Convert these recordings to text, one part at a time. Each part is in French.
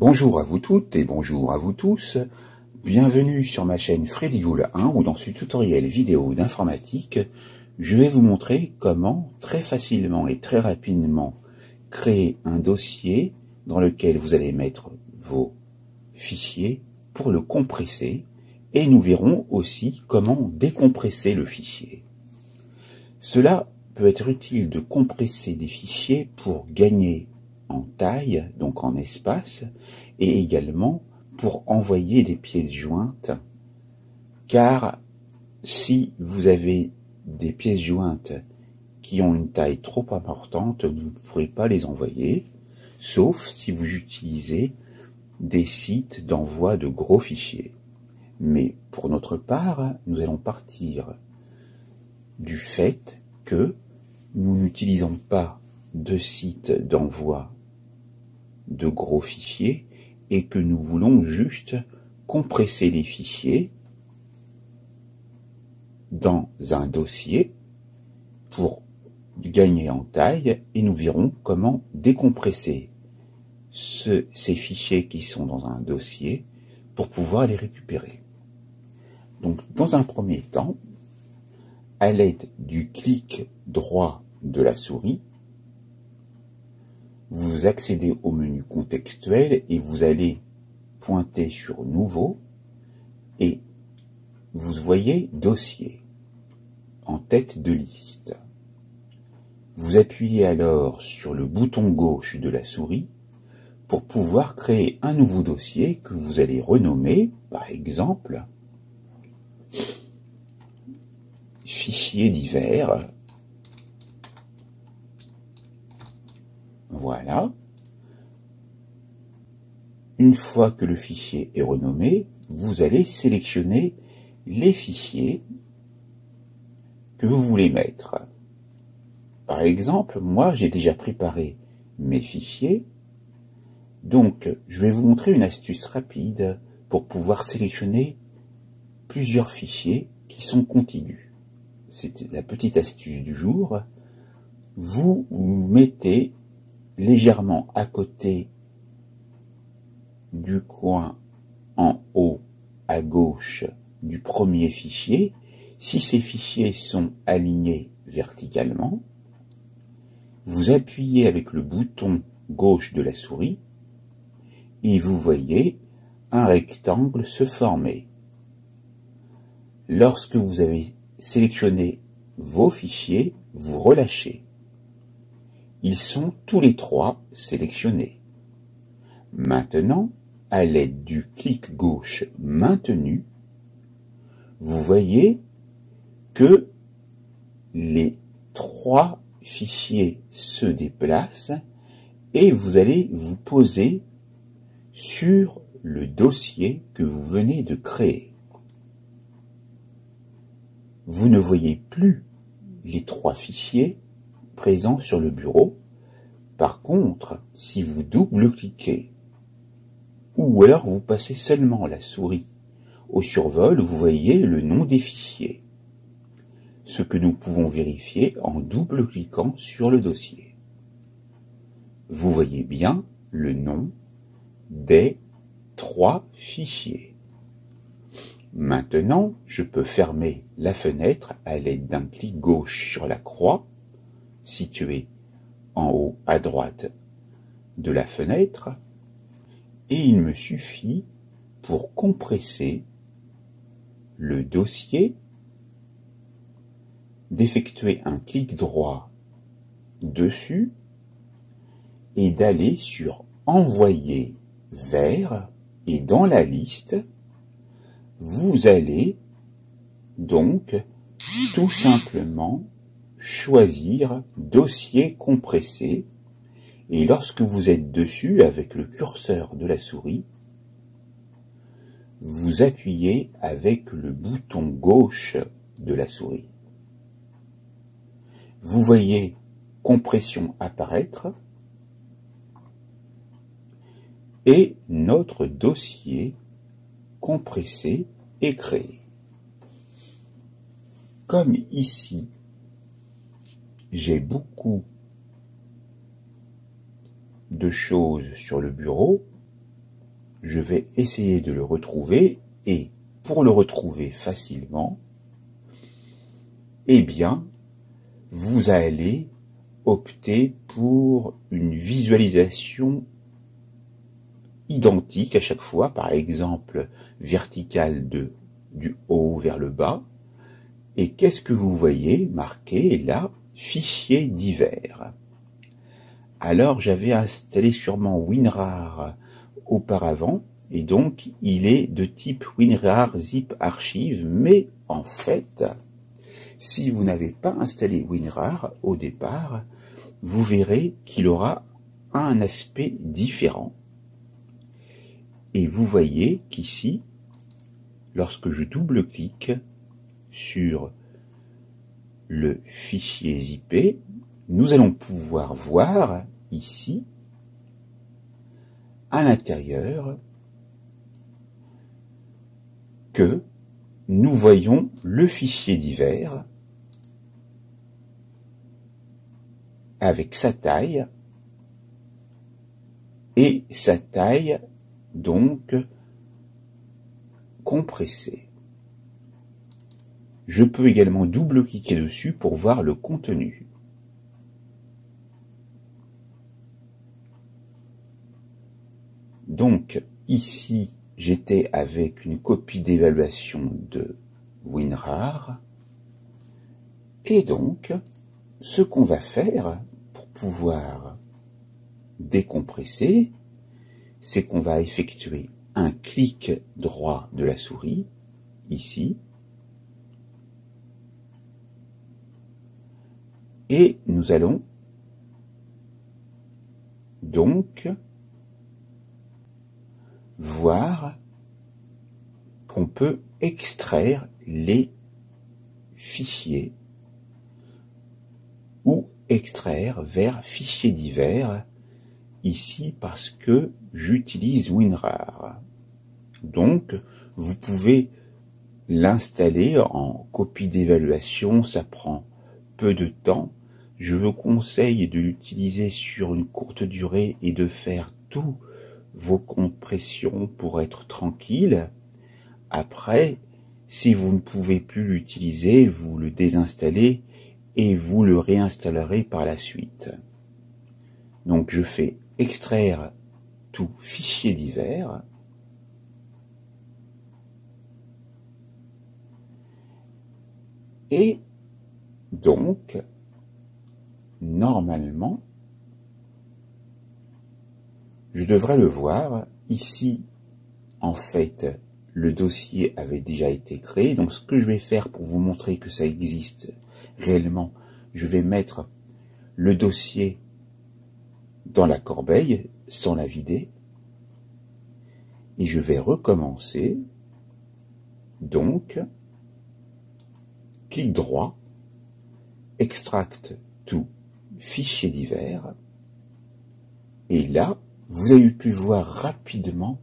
Bonjour à vous toutes et bonjour à vous tous, bienvenue sur ma chaîne Freddy Goul 1 où dans ce tutoriel vidéo d'informatique, je vais vous montrer comment très facilement et très rapidement créer un dossier dans lequel vous allez mettre vos fichiers pour le compresser et nous verrons aussi comment décompresser le fichier. Cela peut être utile de compresser des fichiers pour gagner en taille, donc en espace, et également pour envoyer des pièces jointes, car si vous avez des pièces jointes qui ont une taille trop importante, vous ne pourrez pas les envoyer, sauf si vous utilisez des sites d'envoi de gros fichiers. Mais pour notre part, nous allons partir du fait que nous n'utilisons pas de site d'envoi de gros fichiers et que nous voulons juste compresser les fichiers dans un dossier pour gagner en taille et nous verrons comment décompresser ces fichiers qui sont dans un dossier pour pouvoir les récupérer. Donc dans un premier temps, à l'aide du clic droit de la souris, vous accédez au menu contextuel et vous allez pointer sur Nouveau et vous voyez Dossier en tête de liste. Vous appuyez alors sur le bouton gauche de la souris pour pouvoir créer un nouveau dossier que vous allez renommer, par exemple, Fichier divers. Voilà. Une fois que le fichier est renommé, vous allez sélectionner les fichiers que vous voulez mettre. Par exemple, moi j'ai déjà préparé mes fichiers, donc je vais vous montrer une astuce rapide pour pouvoir sélectionner plusieurs fichiers qui sont contigus. C'est la petite astuce du jour. Vous mettez légèrement à côté du coin en haut à gauche du premier fichier, si ces fichiers sont alignés verticalement, vous appuyez avec le bouton gauche de la souris et vous voyez un rectangle se former. Lorsque vous avez sélectionné vos fichiers, vous relâchez. Ils sont tous les trois sélectionnés. Maintenant, à l'aide du clic gauche maintenu, vous voyez que les trois fichiers se déplacent et vous allez vous poser sur le dossier que vous venez de créer. Vous ne voyez plus les trois fichiers présents sur le bureau. Par contre, si vous double-cliquez ou alors vous passez seulement la souris au survol, vous voyez le nom des fichiers. Ce que nous pouvons vérifier en double-cliquant sur le dossier. Vous voyez bien le nom des trois fichiers. Maintenant, je peux fermer la fenêtre à l'aide d'un clic gauche sur la croix située en haut à droite de la fenêtre et il me suffit pour compresser le dossier d'effectuer un clic droit dessus et d'aller sur Envoyer vers et dans la liste vous allez donc tout simplement choisir dossier compressé et lorsque vous êtes dessus avec le curseur de la souris, vous appuyez avec le bouton gauche de la souris. Vous voyez compression apparaître et notre dossier compressé est créé. Comme ici, j'ai beaucoup de choses sur le bureau, je vais essayer de le retrouver, et pour le retrouver facilement, eh bien, vous allez opter pour une visualisation identique à chaque fois, par exemple verticale du haut vers le bas. Et qu'est-ce que vous voyez marqué là? Fichier divers. Alors j'avais installé sûrement WinRAR auparavant, et donc il est de type WinRAR Zip Archive, mais en fait, si vous n'avez pas installé WinRAR au départ, vous verrez qu'il aura un aspect différent. Et vous voyez qu'ici, lorsque je double-clique sur le fichier zippé, nous allons pouvoir voir ici, à l'intérieur, que nous voyons le fichier divers avec sa taille, et sa taille donc compressée. Je peux également double-cliquer dessus pour voir le contenu. Donc ici, j'étais avec une copie d'évaluation de WinRAR, et donc ce qu'on va faire pour pouvoir décompresser, c'est qu'on va effectuer un clic droit de la souris, ici, et nous allons donc voir qu'on peut extraire les fichiers ou extraire vers fichiers divers, ici parce que j'utilise WinRAR. Donc, vous pouvez l'installer en copie d'évaluation, ça prend peu de temps. Je vous conseille de l'utiliser sur une courte durée et de faire tous vos compressions pour être tranquille. Après, si vous ne pouvez plus l'utiliser, vous le désinstallez et vous le réinstallerez par la suite. Donc je fais extraire tout fichier divers. Et donc, normalement, je devrais le voir. Ici, en fait, le dossier avait déjà été créé. Donc ce que je vais faire pour vous montrer que ça existe réellement, je vais mettre le dossier dans la corbeille sans la vider. Et je vais recommencer. Donc, clic droit, extract to fichier divers. Et là, vous avez pu voir rapidement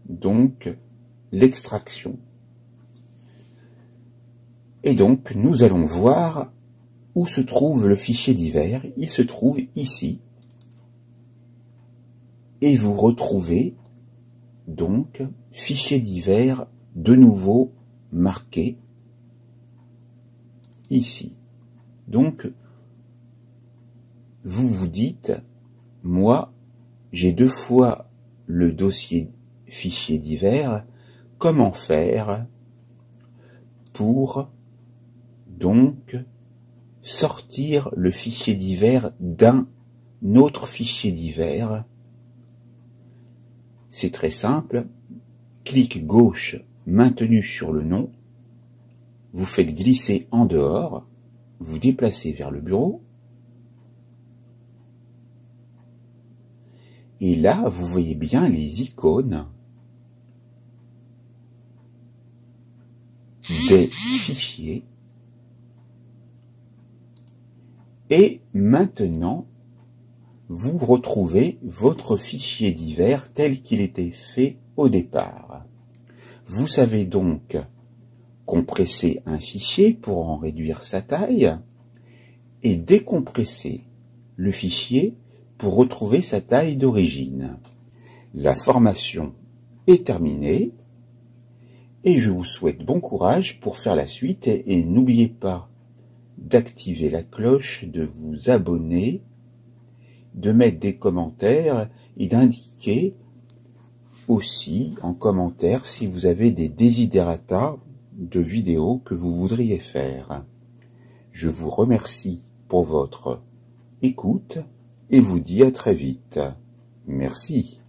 donc l'extraction. Et donc, nous allons voir où se trouve le fichier divers. Il se trouve ici. Et vous retrouvez donc fichier divers de nouveau marqué ici. Donc, vous vous dites, moi, j'ai deux fois le dossier fichier divers, comment faire pour donc sortir le fichier divers d'un autre fichier divers? C'est très simple, clic gauche maintenu sur le nom, vous faites glisser en dehors, vous déplacez vers le bureau, et là, vous voyez bien les icônes des fichiers. Et maintenant, vous retrouvez votre fichier divers tel qu'il était fait au départ. Vous savez donc compresser un fichier pour en réduire sa taille et décompresser le fichier pour retrouver sa taille d'origine. La formation est terminée et je vous souhaite bon courage pour faire la suite et n'oubliez pas d'activer la cloche, de vous abonner, de mettre des commentaires et d'indiquer aussi en commentaire si vous avez des desiderata de vidéos que vous voudriez faire. Je vous remercie pour votre écoute et vous dis à très vite. Merci.